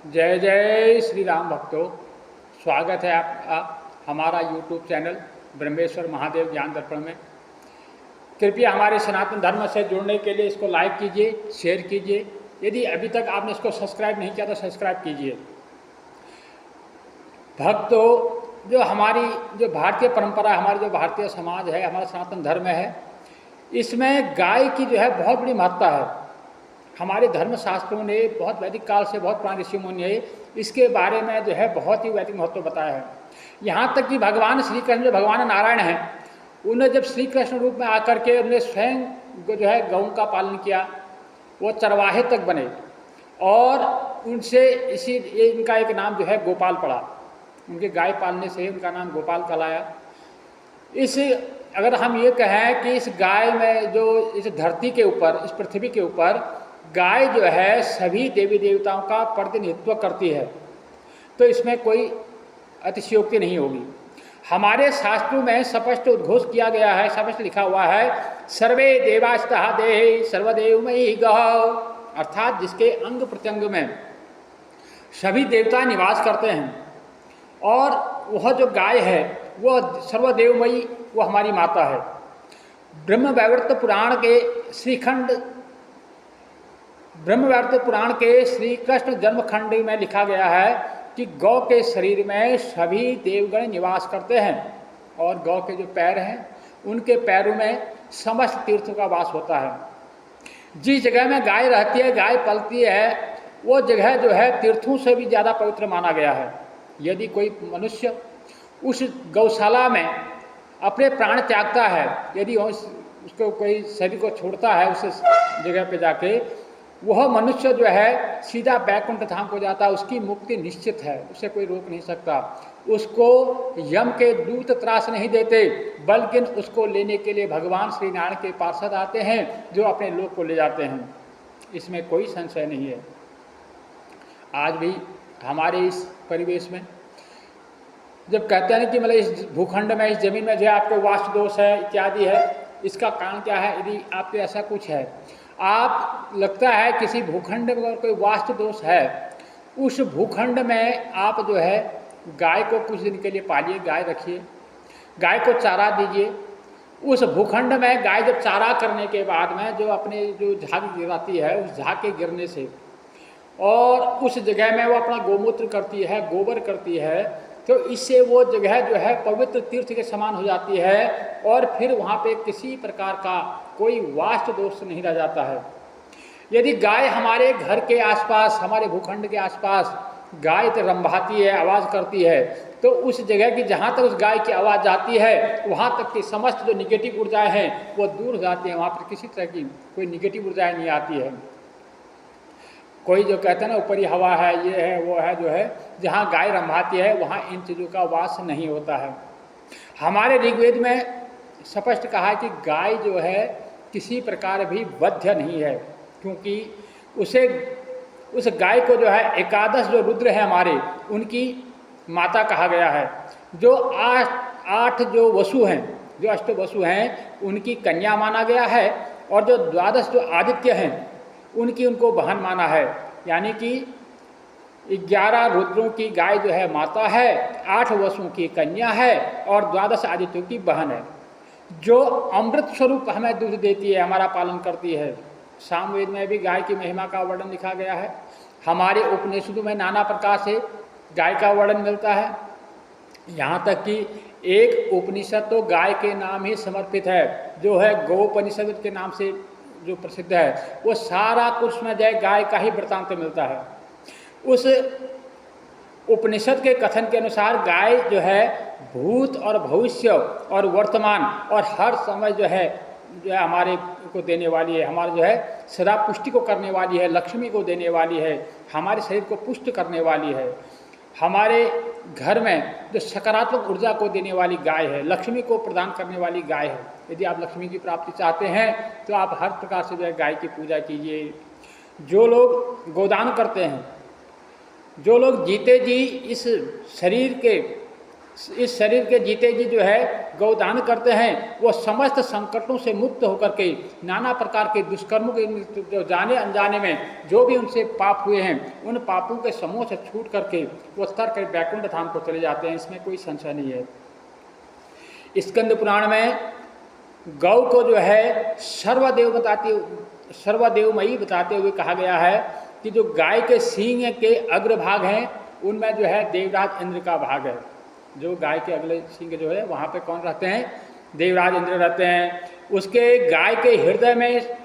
जय जय श्री राम भक्तों। स्वागत है आपका हमारा YouTube चैनल ब्रह्मेश्वर महादेव ज्ञान दर्पण में। कृपया हमारे सनातन धर्म से जुड़ने के लिए इसको लाइक कीजिए, शेयर कीजिए। यदि अभी तक आपने इसको सब्सक्राइब नहीं किया तो सब्सक्राइब कीजिए। भक्तों, जो भारतीय परंपरा, हमारी जो भारतीय समाज है, हमारा सनातन धर्म है, इसमें गाय की जो है बहुत बड़ी महत्ता है। हमारे धर्म शास्त्रों ने बहुत वैदिक काल से, बहुत पुराने ऋषि मुनि ने इसके बारे में जो है बहुत ही वैदिक महत्व बताया है। यहाँ तक कि भगवान श्री कृष्ण जो भगवान नारायण हैं, उन्होंने जब श्री कृष्ण रूप में आकर के उन्होंने स्वयं जो है गौ का पालन किया, वो चरवाहे तक बने और उनसे इनका एक नाम जो है गोपाल पड़ा। उनके गाय पालने से उनका नाम गोपाल कहलाया। अगर हम ये कहें कि इस गाय में जो इस धरती के ऊपर, इस पृथ्वी के ऊपर गाय जो है सभी देवी देवताओं का प्रतिनिधित्व करती है, तो इसमें कोई अतिशयोक्ति नहीं होगी। हमारे शास्त्रों में स्पष्ट उद्घोष किया गया है, स्पष्ट लिखा हुआ है, सर्वे देवास्तः देहे सर्वदेवमयी गौ, अर्थात जिसके अंग प्रत्यंग में सभी देवता निवास करते हैं और वह जो गाय है वह सर्वदेवमयी, वो हमारी माता है। ब्रह्मवैवर्त पुराण के श्री कृष्ण जन्मखंड में लिखा गया है कि गौ के शरीर में सभी देवगण निवास करते हैं और गौ के जो पैर हैं उनके पैरों में समस्त तीर्थों का वास होता है। जिस जगह में गाय रहती है, गाय पलती है, वो जगह जो है तीर्थों से भी ज़्यादा पवित्र माना गया है। यदि कोई मनुष्य उस गौशाला में अपने प्राण त्यागता है, यदि उसको कोई शरीर को छोड़ता है उस जगह पे जाके, वह मनुष्य जो है सीधा बैकुंठ धाम को जाता है। उसकी मुक्ति निश्चित है, उसे कोई रोक नहीं सकता। उसको यम के दूत त्रास नहीं देते, बल्कि उसको लेने के लिए भगवान श्री नारायण के पार्षद आते हैं जो अपने लोक को ले जाते हैं। इसमें कोई संशय नहीं है। आज भी हमारे इस परिवेश में जब कहते हैं कि मतलब इस भूखंड में, इस जमीन में जो आपके वास्तु दोष है इत्यादि है, इसका कारण क्या है? यदि आपके ऐसा कुछ है, आप लगता है किसी भूखंड में अगर कोई वास्तु दोष है, उस भूखंड में आप जो है गाय को कुछ दिन के लिए पालिए, गाय रखिए, गाय को चारा दीजिए। उस भूखंड में गाय जब चारा करने के बाद में जो अपने जो झाग गिराती है, उस झाग के गिरने से और उस जगह में वो अपना गोमूत्र करती है, गोबर करती है, तो इससे वो जगह जो है पवित्र तीर्थ के समान हो जाती है और फिर वहाँ पे किसी प्रकार का कोई वास्तु दोष नहीं रह जाता है। यदि गाय हमारे घर के आसपास, हमारे भूखंड के आसपास गाय तो रंभाती है, आवाज़ करती है, तो उस जगह की जहाँ तक उस गाय की आवाज़ जाती है वहाँ तक की समस्त जो निगेटिव ऊर्जाएँ हैं वो दूर हो जाती हैं। वहाँ पर किसी तरह की कोई निगेटिव ऊर्जाएँ नहीं आती है। कोई जो कहते हैं ना ऊपरी हवा है, ये है, वो है, जो है जहाँ गाय रंभाती है वहाँ इन चीज़ों का वास नहीं होता है। हमारे ऋग्वेद में स्पष्ट कहा है कि गाय जो है किसी प्रकार भी वध्य नहीं है, क्योंकि उस गाय को जो है एकादश जो रुद्र है हमारे, उनकी माता कहा गया है। जो आठ जो वसु हैं, जो अष्ट वसु हैं, उनकी कन्या माना गया है और जो द्वादश जो आदित्य हैं उनको बहन माना है। यानी कि 11 रुद्रों की गाय जो है माता है, 8 वसुओं की कन्या है और 12 आदित्यों की बहन है, जो अमृत स्वरूप हमें दूध देती है, हमारा पालन करती है। सामवेद में भी गाय की महिमा का वर्णन लिखा गया है। हमारे उपनिषदों में नाना प्रकार से गाय का वर्णन मिलता है। यहाँ तक कि एक उपनिषद तो गाय के नाम ही समर्पित है, जो है गौपनिषद के नाम से जो प्रसिद्ध है। वो सारा कुछ में जय गाय का ही वृत्तांत मिलता है। उस उपनिषद के कथन के अनुसार गाय जो है भूत और भविष्य और वर्तमान और हर समय जो है हमारे को देने वाली है, हमारे जो है सदा पुष्टि को करने वाली है, लक्ष्मी को देने वाली है, हमारे शरीर को पुष्ट करने वाली है, हमारे घर में जो सकारात्मक ऊर्जा को देने वाली गाय है, लक्ष्मी को प्रदान करने वाली गाय है। यदि आप लक्ष्मी की प्राप्ति चाहते हैं तो आप हर प्रकार से जो है गाय की पूजा कीजिए। जो लोग गोदान करते हैं, जो लोग जीते जी इस शरीर के इस शरीर के जीते जी जो है गौदान करते हैं, वो समस्त संकटों से मुक्त होकर के नाना प्रकार के दुष्कर्मों के जो जाने अनजाने में जो भी उनसे पाप हुए हैं, उन पापों के समूह से छूट करके वो तर कर वैकुंठ धाम को चले जाते हैं। इसमें कोई संशय नहीं है। स्कंद पुराण में गौ को जो है सर्वदेवमयी बताते हुए कहा गया है कि जो गाय के सींग के अग्रभाग हैं उनमें जो है देवराज इंद्र का भाग है। जो गाय के अगले सींग जो है वहाँ पे कौन रहते हैं? देवराज इंद्र रहते हैं। उसके गाय के हृदय में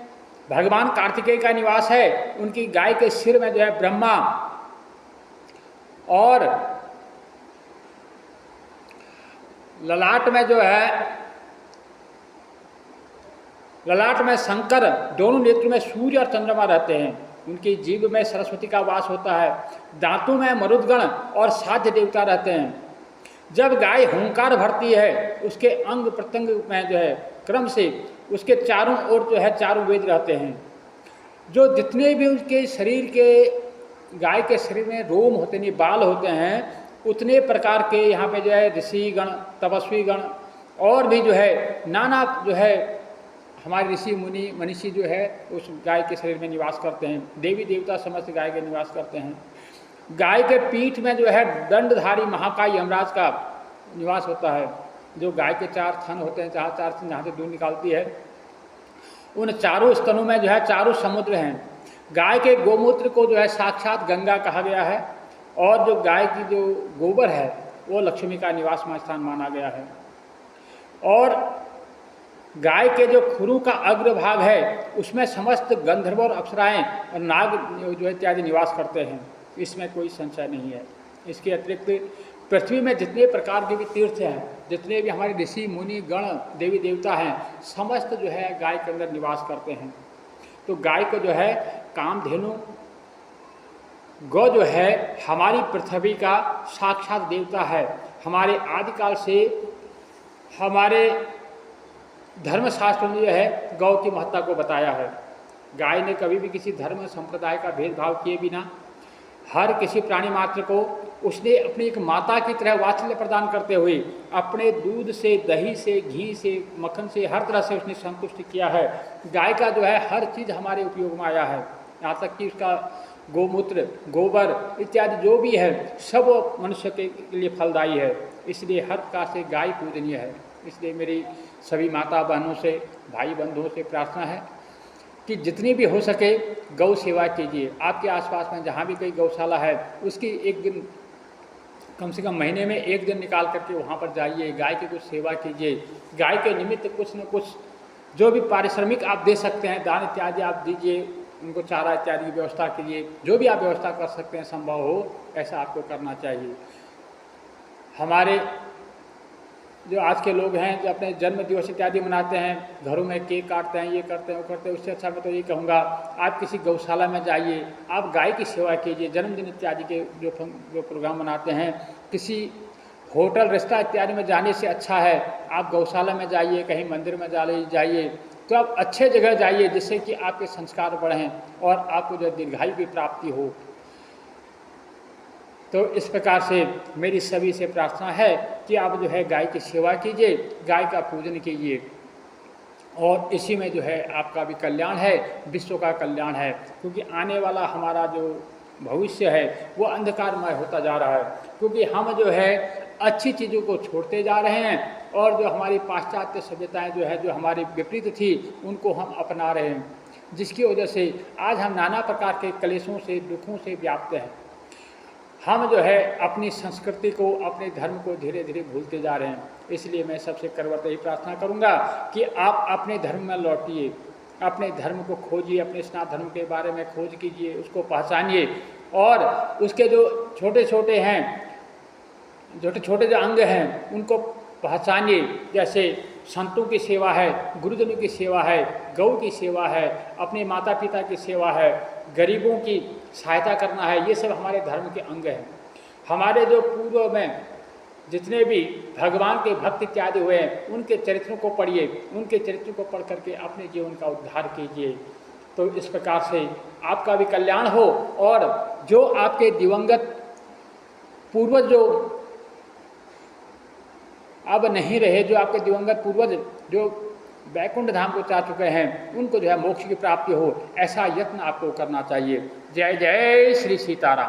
भगवान कार्तिकेय का निवास है। उनकी गाय के सिर में जो है ब्रह्मा, और ललाट में जो है ललाट में शंकर, दोनों नेत्र में सूर्य और चंद्रमा रहते हैं। उनकी जीभ में सरस्वती का वास होता है। दांतों में मरुदगण और साध्य देवता रहते हैं। जब गाय हुंकार भरती है उसके अंग प्रत्यंग में जो है क्रम से उसके चारों ओर जो है चारों वेद रहते हैं। जो जितने भी उसके शरीर के, गाय के शरीर में रोम होते नहीं, बाल होते हैं, उतने प्रकार के यहाँ पे जो है ऋषि गण, तपस्वी गण और भी जो है नाना जो है हमारे ऋषि मुनि मनीषी जो है उस गाय के शरीर में निवास करते हैं। देवी देवता समस्त गाय के निवास करते हैं। गाय के पीठ में जो है दंडधारी महाकाय यमराज का निवास होता है। जो गाय के 4 थन होते हैं, जहाँ से दूध निकालती है, उन चारों स्तनों में जो है चारों समुद्र हैं। गाय के गोमूत्र को जो है साक्षात गंगा कहा गया है, और जो गाय की जो गोबर है वो लक्ष्मी का निवास स्थान माना गया है। और गाय के जो खुरू का अग्रभाग है उसमें समस्त गंधर्व और अप्सराएं और नाग जो इत्यादि निवास करते हैं। इसमें कोई संशय नहीं है। इसके अतिरिक्त पृथ्वी में जितने प्रकार के भी तीर्थ हैं, जितने भी हमारे ऋषि मुनि गण देवी देवता हैं, समस्त जो है गाय के अंदर निवास करते हैं। तो गाय को जो है कामधेनु, गौ जो है हमारी पृथ्वी का साक्षात देवता है। हमारे आदिकाल से हमारे धर्मशास्त्र में जो है गौ की महत्ता को बताया है। गाय ने कभी भी किसी धर्म संप्रदाय का भेदभाव किए बिना हर किसी प्राणी मात्र को उसने अपनी एक माता की तरह वात्सल्य प्रदान करते हुए अपने दूध से, दही से, घी से, मक्खन से, हर तरह से उसने संतुष्ट किया है। गाय का जो है हर चीज़ हमारे उपयोग में आया है। यहाँ तक कि उसका गोमूत्र, गोबर इत्यादि जो भी है सब मनुष्य के लिए फलदायी है। इसलिए हर प्रकार से गाय पूजनीय है। इसलिए मेरी सभी माता बहनों से, भाई बंधुओं से प्रार्थना है कि जितनी भी हो सके गौ सेवा कीजिए। आपके आसपास में जहाँ भी कोई गौशाला है उसकी एक दिन, कम से कम महीने में एक दिन निकाल करके वहाँ पर जाइए, गाय की कुछ सेवा कीजिए। गाय के निमित्त कुछ न कुछ जो भी पारिश्रमिक आप दे सकते हैं, दान इत्यादि आप दीजिए, उनको चारा इत्यादि की व्यवस्था कीजिए। जो भी आप व्यवस्था कर सकते हैं, संभव हो ऐसा आपको करना चाहिए। हमारे जो आज के लोग हैं जो अपने जन्म दिवस इत्यादि मनाते हैं, घरों में केक काटते हैं, ये करते हैं, वो करते हैं, उससे अच्छा मैं तो ये कहूँगा आप किसी गौशाला में जाइए, आप गाय की सेवा कीजिए। जन्मदिन इत्यादि के जो प्रोग्राम मनाते हैं, किसी होटल रेस्टोरेंट इत्यादि में जाने से अच्छा है आप गौशाला में जाइए, कहीं मंदिर में जाइए। तो आप अच्छे जगह जाइए जिससे कि आपके संस्कार बढ़ें और आपको जो दीर्घायु की प्राप्ति हो। तो इस प्रकार से मेरी सभी से प्रार्थना है कि आप जो है गाय की सेवा कीजिए, गाय का पूजन कीजिए, और इसी में जो है आपका भी कल्याण है, विश्व का कल्याण है। क्योंकि आने वाला हमारा जो भविष्य है वो अंधकारमय होता जा रहा है, क्योंकि हम जो है अच्छी चीज़ों को छोड़ते जा रहे हैं और जो हमारी पाश्चात्य सभ्यताएं जो है जो हमारी विपरीत थी उनको हम अपना रहे हैं, जिसकी वजह से आज हम नाना प्रकार के क्लेशों से, दुखों से व्याप्त हैं। हम जो है अपनी संस्कृति को, अपने धर्म को धीरे धीरे भूलते जा रहे हैं। इसलिए मैं सबसे करवत यही प्रार्थना करूंगा कि आप अपने धर्म में लौटिए, अपने धर्म को खोजिए, अपने सनातन धर्म के बारे में खोज कीजिए, उसको पहचानिए, और उसके जो छोटे छोटे जो अंग हैं उनको पहचानिए। जैसे संतों की सेवा है, गुरुजनों की सेवा है, गौ की सेवा है, अपने माता पिता की सेवा है, गरीबों की सहायता करना है, ये सब हमारे धर्म के अंग हैं। हमारे जो पूर्व में जितने भी भगवान के भक्त इत्यादि हुए हैं उनके चरित्रों को पढ़िए, उनके चरित्रों को पढ़ करके अपने जीवन का उद्धार कीजिए। तो इस प्रकार से आपका भी कल्याण हो, और जो आपके दिवंगत पूर्वज जो अब नहीं रहे, जो आपके दिवंगत पूर्वज जो वैकुंठ धाम को जा चुके हैं, उनको जो है मोक्ष की प्राप्ति हो, ऐसा यत्न आपको करना चाहिए। जय जय श्री सीताराम।